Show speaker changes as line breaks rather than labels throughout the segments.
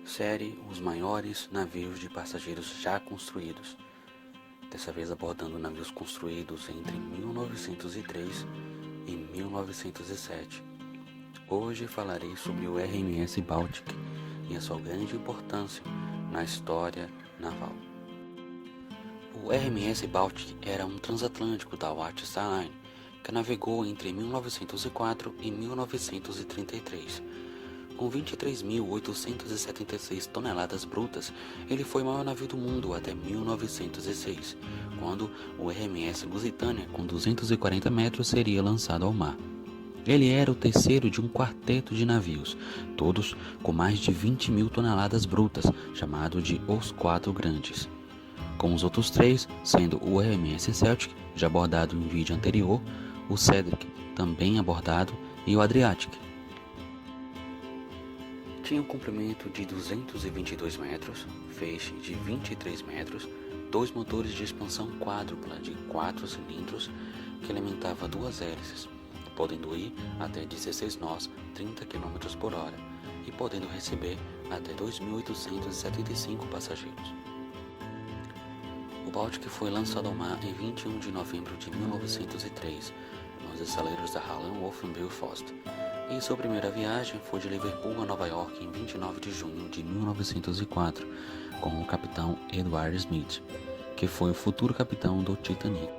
série Os Maiores Navios de Passageiros Já Construídos, dessa vez abordando navios construídos entre 1903 e 1907. Hoje falarei sobre o RMS Baltic e a sua grande importância na história naval. O RMS Baltic era um transatlântico da White Star Line que navegou entre 1904 e 1933. Com 23.876 toneladas brutas, ele foi o maior navio do mundo até 1906, quando o RMS Lusitânia, com 240 metros, seria lançado ao mar. Ele era o terceiro de um quarteto de navios, todos com mais de 20.000 toneladas brutas, chamado de Os Quatro Grandes. Com os outros três, sendo o RMS Celtic, já abordado em vídeo anterior, o Cedric, também abordado, e o Adriatic. Tinha um comprimento de 222 metros, feixe de 23 metros, dois motores de expansão quádrupla de 4 cilindros que alimentava duas hélices, podendo ir até 16 nós, 30 km por hora, e podendo receber até 2.875 passageiros. O Baltic foi lançado ao mar em 21 de novembro de 1903, nos estaleiros da Harland Wolfenbüttel Forst, e sua primeira viagem foi de Liverpool a Nova York em 29 de junho de 1904, com o capitão Edward Smith, que foi o futuro capitão do Titanic.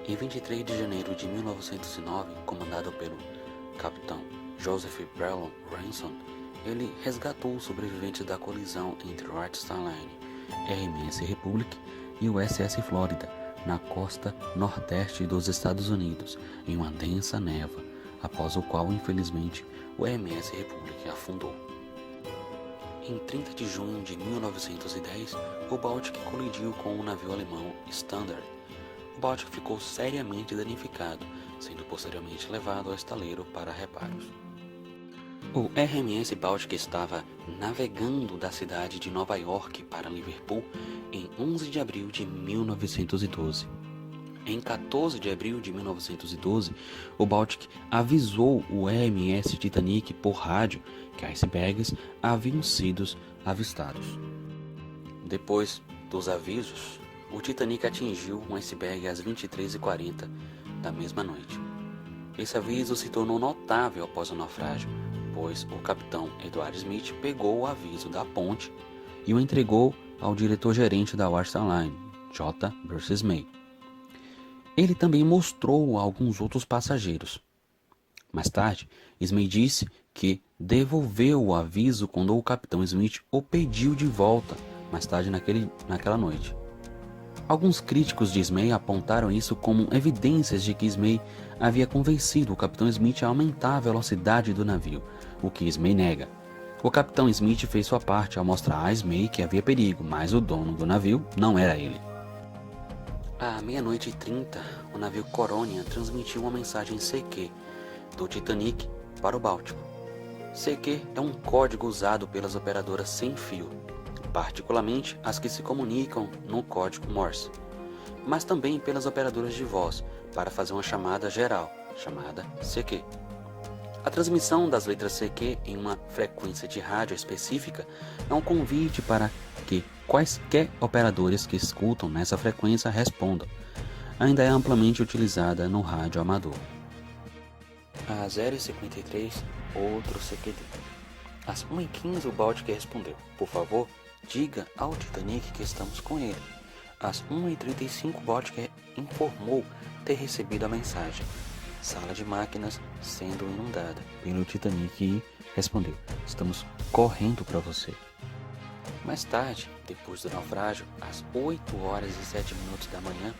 Em 23 de janeiro de 1909, comandado pelo capitão Joseph Breton Ransom, ele resgatou os sobreviventes da colisão entre o White Star Line, RMS Republic e o SS Florida, na costa nordeste dos Estados Unidos, em uma densa névoa, após o qual, infelizmente, o RMS Republic afundou. Em 30 de junho de 1910, o Baltic colidiu com o navio alemão Standard. O Baltic ficou seriamente danificado, sendo posteriormente levado ao estaleiro para reparos. O RMS Baltic estava navegando da cidade de Nova York para Liverpool em 11 de abril de 1912. Em 14 de abril de 1912, o Baltic avisou o RMS Titanic por rádio que icebergs haviam sido avistados. Depois dos avisos, o Titanic atingiu um iceberg às 23h40 da mesma noite. Esse aviso se tornou notável após o naufrágio, pois o capitão Edward Smith pegou o aviso da ponte e o entregou ao diretor-gerente da White Star Line, J. Bruce May. Ele também mostrou a alguns outros passageiros. Mais tarde, May disse que devolveu o aviso quando o capitão Smith o pediu de volta, mais tarde naquela noite. Alguns críticos de May apontaram isso como evidências de que May havia convencido o capitão Smith a aumentar a velocidade do navio, o que May nega. O capitão Smith fez sua parte ao mostrar a May que havia perigo, mas o dono do navio não era ele. À 00h30, o navio Coronia transmitiu uma mensagem CQ do Titanic para o Báltico. CQ é um código usado pelas operadoras sem fio, particularmente as que se comunicam no código Morse, mas também pelas operadoras de voz para fazer uma chamada geral, chamada CQ. A transmissão das letras CQ em uma frequência de rádio específica é um convite para que quaisquer operadores que escutam nessa frequência respondam. Ainda é amplamente utilizada no rádio amador. Às 00h53, outro CQD. Às 01h15, o Baltic respondeu: "Por favor, diga ao Titanic que estamos com ele." Às 01h35, o Baltic informou ter recebido a mensagem: "Sala de máquinas sendo inundada." Pelo Titanic e respondeu: "Estamos correndo para você." Mais tarde, depois do naufrágio, às 8h07 da manhã,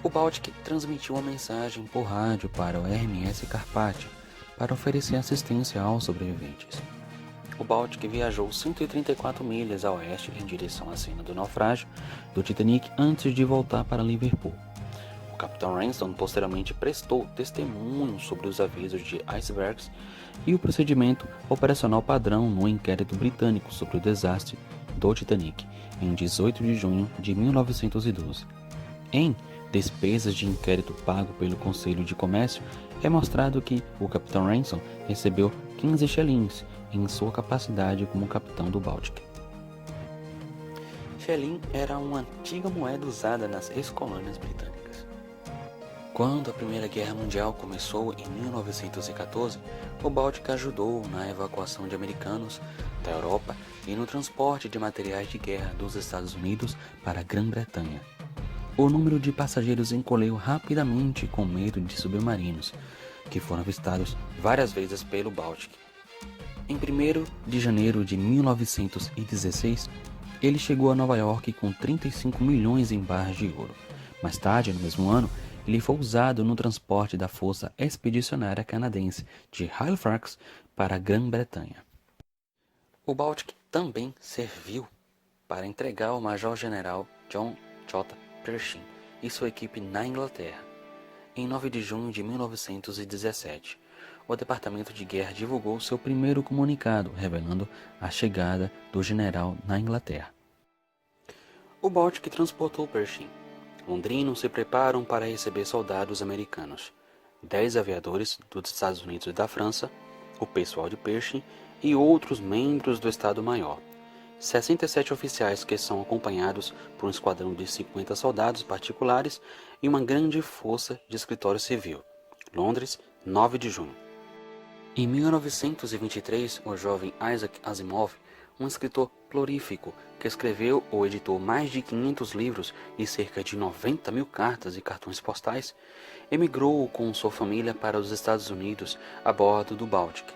o Baltic transmitiu uma mensagem por rádio para o RMS Carpathia para oferecer assistência aos sobreviventes. O Baltic viajou 134 milhas a oeste em direção à cena do naufrágio do Titanic antes de voltar para Liverpool. O capitão Ransom posteriormente prestou testemunho sobre os avisos de icebergs e o procedimento operacional padrão no inquérito britânico sobre o desastre do Titanic em 18 de junho de 1912. Em despesas de inquérito pago pelo Conselho de Comércio, é mostrado que o capitão Ransom recebeu 15 shillings em sua capacidade como capitão do Baltic. Shilling era uma antiga moeda usada nas ex-colônias britânicas. Quando a Primeira Guerra Mundial começou em 1914, o Baltic ajudou na evacuação de americanos da Europa e no transporte de materiais de guerra dos Estados Unidos para a Grã-Bretanha. O número de passageiros encolheu rapidamente com medo de submarinos, que foram avistados várias vezes pelo Baltic. Em 1º de janeiro de 1916, ele chegou a Nova York com 35 milhões em barras de ouro. Mais tarde, no mesmo ano, ele foi usado no transporte da Força Expedicionária Canadense de Halifax para a Grã-Bretanha. O Baltic também serviu para entregar ao Major-General John J. Pershing e sua equipe na Inglaterra. Em 9 de junho de 1917, o Departamento de Guerra divulgou seu primeiro comunicado, revelando a chegada do general na Inglaterra. O Baltic transportou Pershing. Londrinos se preparam para receber soldados americanos, 10 aviadores dos Estados Unidos e da França, o pessoal de Pershing e outros membros do Estado-Maior. 67 oficiais que são acompanhados por um esquadrão de 50 soldados particulares e uma grande força de escritório civil. Londres, 9 de junho. Em 1923, o jovem Isaac Asimov, um escritor prolífico que escreveu ou editou mais de 500 livros e cerca de 90 mil cartas e cartões postais, emigrou com sua família para os Estados Unidos a bordo do Baltic.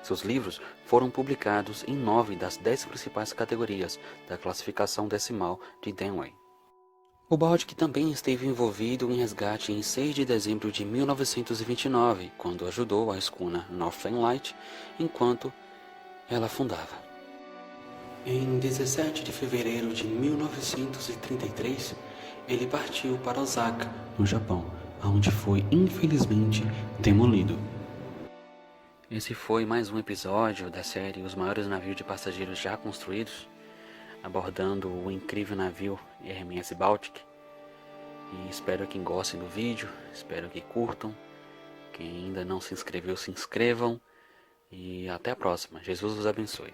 Seus livros foram publicados em 9 das 10 principais categorias da classificação decimal de Denway. O Baltic também esteve envolvido em resgate em 6 de dezembro de 1929, quando ajudou a escuna Northern Light enquanto ela afundava. Em 17 de fevereiro de 1933, ele partiu para Osaka, no Japão, onde foi infelizmente demolido. Esse foi mais um episódio da série Os Maiores Navios de Passageiros Já Construídos, abordando o incrível navio RMS Baltic. E espero que gostem do vídeo, espero que curtam. Quem ainda não se inscreveu, se inscrevam. E até a próxima. Jesus os abençoe.